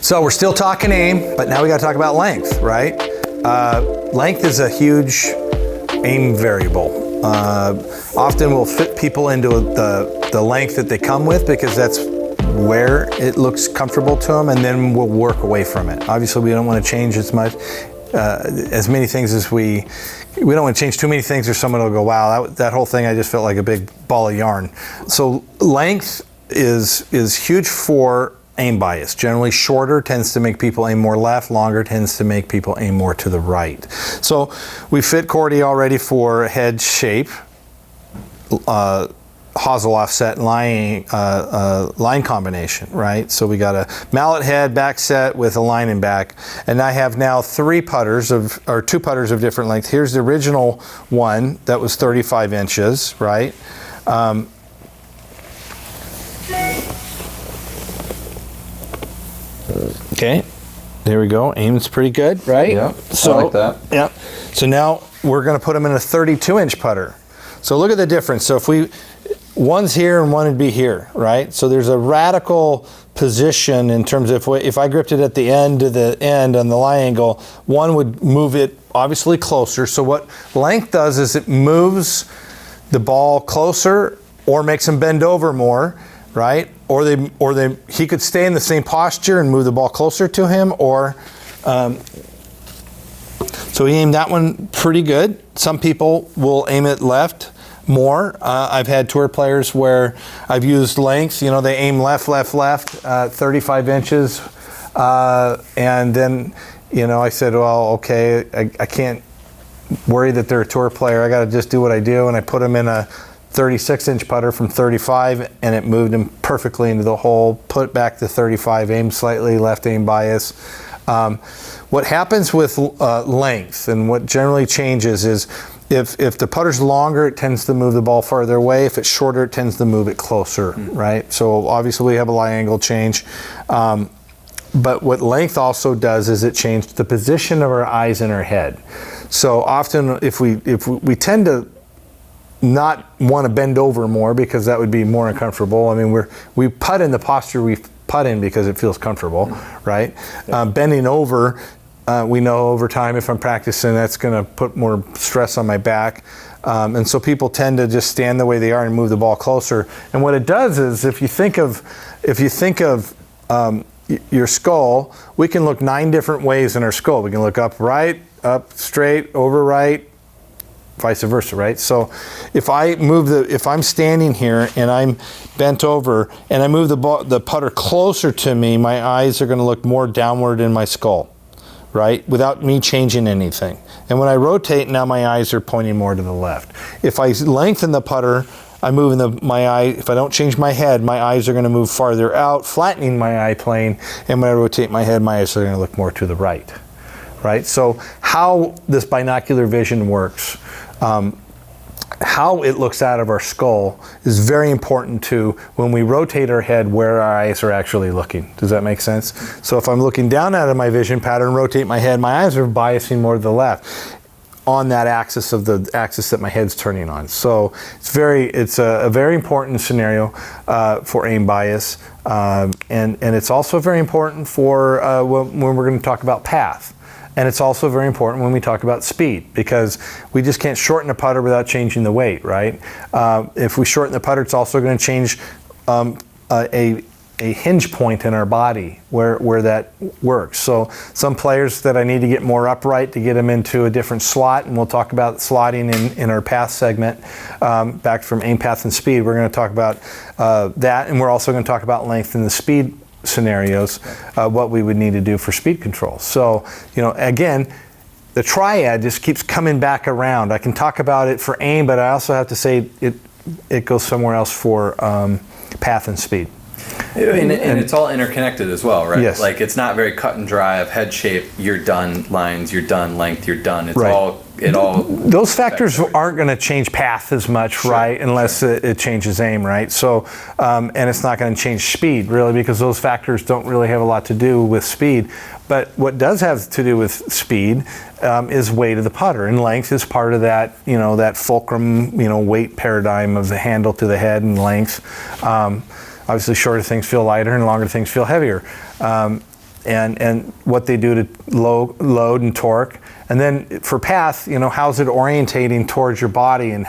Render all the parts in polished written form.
So we're still talking aim, but now we got to talk about length, right? Length is a huge aim variable. Often we'll fit people into the length that they come with because that's where it looks comfortable to them, and then we'll work away from it. Obviously, we don't want to change as many things as we don't want to change too many things, or someone will go, wow, that whole thing, I just felt like a big ball of yarn. So length is huge for aim bias. Generally shorter tends to make people aim more left, longer tends to make people aim more to the right. So we fit Cordy already for head shape, hosel offset line combination, right? So we got a mallet head back set with a line in back, and I have now two putters of different length. Here's the original one that was 35 inches, right? Okay, there we go. Aim's pretty good, right? Yeah, so, I like that. Yeah. So now we're going to put them in a 32-inch putter. So look at the difference. So if one's here and one would be here, right? So there's a radical position in terms of if I gripped it at the end to the end on the lie angle, one would move it obviously closer. So what length does is it moves the ball closer or makes him bend over more, right? Or he could stay in the same posture and move the ball closer to him, or so he aimed that one pretty good. Some people will aim it left more. I've had tour players where I've used length. You know, they aim left, 35 inches, and then I said, well, okay, I can't worry that they're a tour player. I got to just do what I do, and I put them in a 36-inch putter from 35, and it moved him perfectly into the hole. Put back to 35, aim slightly left, aim bias. What happens with length and what generally changes is if the putter's longer, it tends to move the ball farther away. If it's shorter, it tends to move it closer, right? So obviously we have a lie angle change. But what length also does is it changes the position of our eyes in our head. So often if we tend to not want to bend over more because that would be more uncomfortable. I mean, we putt in the posture we putt in because it feels comfortable, right? Bending over, we know over time if I'm practicing, that's going to put more stress on my back. And so people tend to just stand the way they are and move the ball closer. And what it does is if you think of your skull, we can look 9 different ways in our skull. We can look up right, up straight, over right, vice versa, right? So if I'm standing here and I'm bent over and I move the putter closer to me, my eyes are going to look more downward in my skull, right? Without me changing anything. And when I rotate, now my eyes are pointing more to the left. If I lengthen the putter, I'm moving my eye. If I don't change my head, my eyes are going to move farther out, flattening my eye plane. And when I rotate my head, my eyes are going to look more to the right, right? So how this binocular vision works, how it looks out of our skull is very important to when we rotate our head where our eyes are actually looking. Does that make sense? So if I'm looking down out of my vision pattern, rotate my head, my eyes are biasing more to the left on that axis of the axis that my head's turning on. So it's a very important scenario for aim bias, and it's also very important for when we're going to talk about path. And it's also very important when we talk about speed, because we just can't shorten a putter without changing the weight, right? If we shorten the putter, it's also going to change a hinge point in our body where that works. So some players that I need to get more upright to get them into a different slot, and we'll talk about slotting in our path segment, back from aim, path, and speed. We're going to talk about that, and we're also going to talk about length and the speed scenarios, what we would need to do for speed control. So, again, the triad just keeps coming back around. I can talk about it for aim, but I also have to say it goes somewhere else for path and speed. And it's all interconnected as well, right? Yes. Like it's not very cut and dry of head shape, you're done, lines, you're done, length, you're done. It's right. Those factors aren't going to change path as much, sure, right? Unless it changes aim, right? So, and it's not going to change speed really, because those factors don't really have a lot to do with speed. But what does have to do with speed is weight of the putter, and length is part of that. That fulcrum, weight paradigm of the handle to the head and length. Obviously, shorter things feel lighter and longer things feel heavier. and what they do to load and torque. And then for path, how's it orientating towards your body, and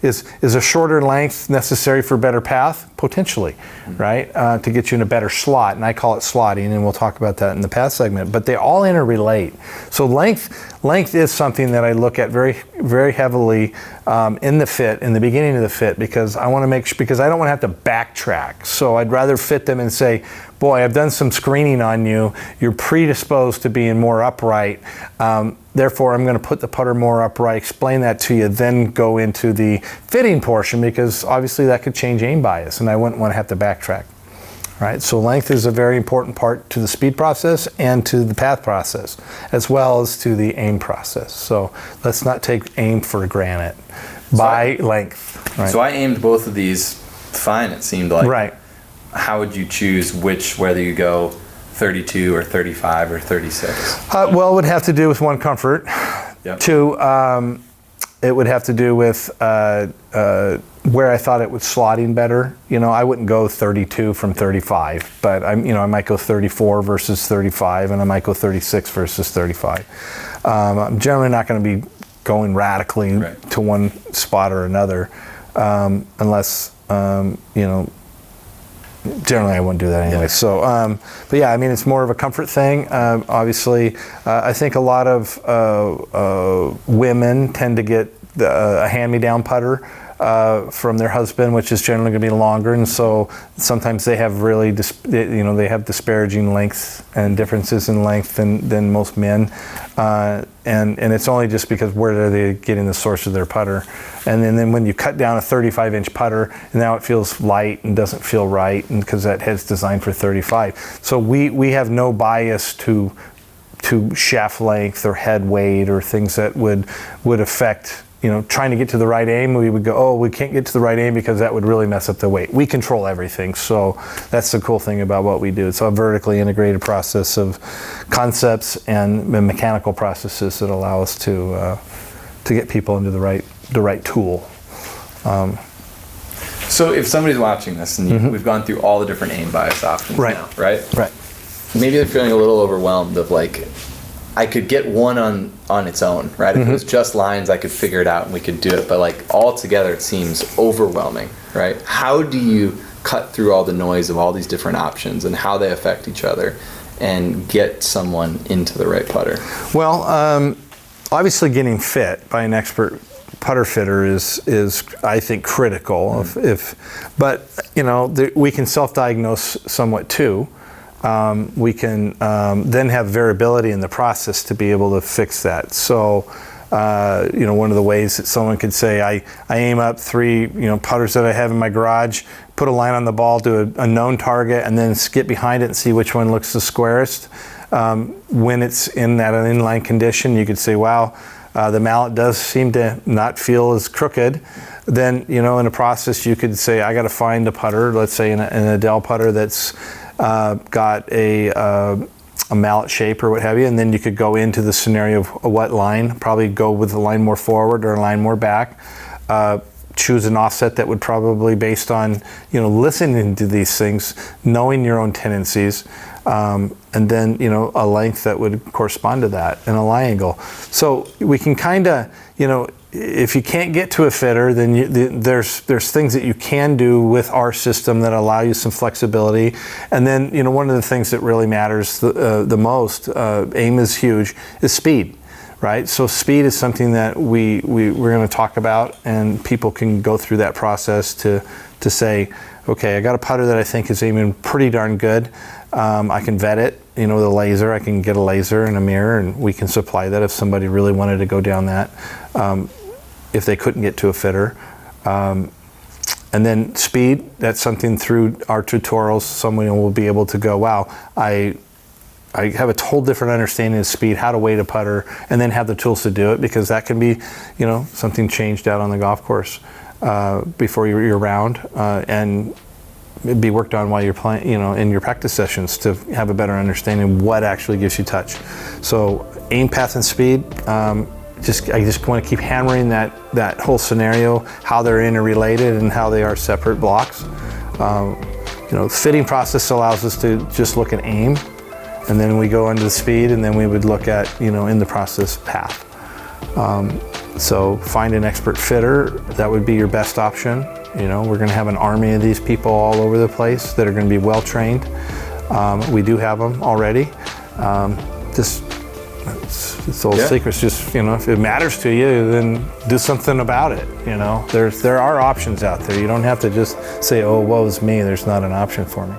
is a shorter length necessary for better path? Potentially, right? To get you in a better slot, and I call it slotting, and we'll talk about that in the path segment. But they all interrelate. So length is something that I look at very, very heavily in the fit, in the beginning of the fit, because I want to because I don't want to have to backtrack. So I'd rather fit them and say, boy, I've done some screening on you. You're predisposed to being more upright. Therefore, I'm going to put the putter more upright, explain that to you, then go into the fitting portion, because obviously that could change aim bias, and I wouldn't want to have to backtrack. Right? So length is a very important part to the speed process and to the path process, as well as to the aim process. So let's not take aim for granted. By length. Right? So I aimed both of these fine, it seemed like. Right. How would you choose whether you go 32 or 35 or 36? Well, it would have to do with one, comfort. Yep. Two, it would have to do with where I thought it was slotting better. I wouldn't go 32 from 35, but I might go 34 versus 35, and I might go 36 versus 35. I'm generally not going to be going radically to one spot or another, unless generally I wouldn't do that anyway. Yeah. So, but yeah, it's more of a comfort thing. Obviously, I think a lot of women tend to get a hand-me-down putter from their husband, which is generally going to be longer, and so sometimes they have really, they have disparaging length and differences in length than most men, and it's only just because where are they getting the source of their putter, and then when you cut down a 35-inch putter, now it feels light and doesn't feel right, and because that head's designed for 35. So we have no bias to shaft length or head weight or things that would affect. Trying to get to the right aim, we would go, oh, we can't get to the right aim because that would really mess up the weight. We control everything, so that's the cool thing about what we do. It's a vertically integrated process of concepts and mechanical processes that allow us to get people into the right tool. So if somebody's watching this, and we've gone through all the different aim bias options now, right? Right. Maybe they're feeling a little overwhelmed of I could get one on its own, right? If it was just lines, I could figure it out and we could do it. But all together, it seems overwhelming, right? How do you cut through all the noise of all these different options and how they affect each other and get someone into the right putter? Well, obviously getting fit by an expert putter fitter is I think critical. But we can self-diagnose somewhat too. We can then have variability in the process to be able to fix that. So, one of the ways that someone could say, I aim up 3, putters that I have in my garage, put a line on the ball, do a known target, and then skip behind it and see which one looks the squarest. When it's in that inline condition, you could say, wow, the mallet does seem to not feel as crooked. Then, in a process, you could say, I got to find a putter, let's say an Edel putter that's got a mallet shape or what have you, and then you could go into the scenario of what line, probably go with a line more forward or a line more back, choose an offset that would probably, based on listening to these things, knowing your own tendencies, and then a length that would correspond to that and a lie angle. So we can kind of if you can't get to a fitter, then there's things that you can do with our system that allow you some flexibility. And then one of the things that really matters the most, aim is huge, is speed, right? So speed is something that we're going to talk about, and people can go through that process to say, okay, I got a putter that I think is aiming pretty darn good. I can vet it, with a laser. I can get a laser and a mirror, and we can supply that if somebody really wanted to go down that. If they couldn't get to a fitter. And then speed, that's something through our tutorials, someone will be able to go, wow, I have a whole different understanding of speed, how to weight a putter, and then have the tools to do it, because that can be, something changed out on the golf course before your round, and be worked on while you're playing, in your practice sessions, to have a better understanding of what actually gives you touch. So aim, path, and speed. I just want to keep hammering that whole scenario, how they're interrelated and how they are separate blocks. Fitting process allows us to just look at aim And then we go into the speed, and then we would look at, in the process, path. So find an expert fitter. That would be your best option. We're going to have an army of these people all over the place that are going to be well trained. We do have them already. It's old secrets. Just if it matters to you, then do something about it. There are options out there. You don't have to just say, "Oh, woe is me. There's not an option for me."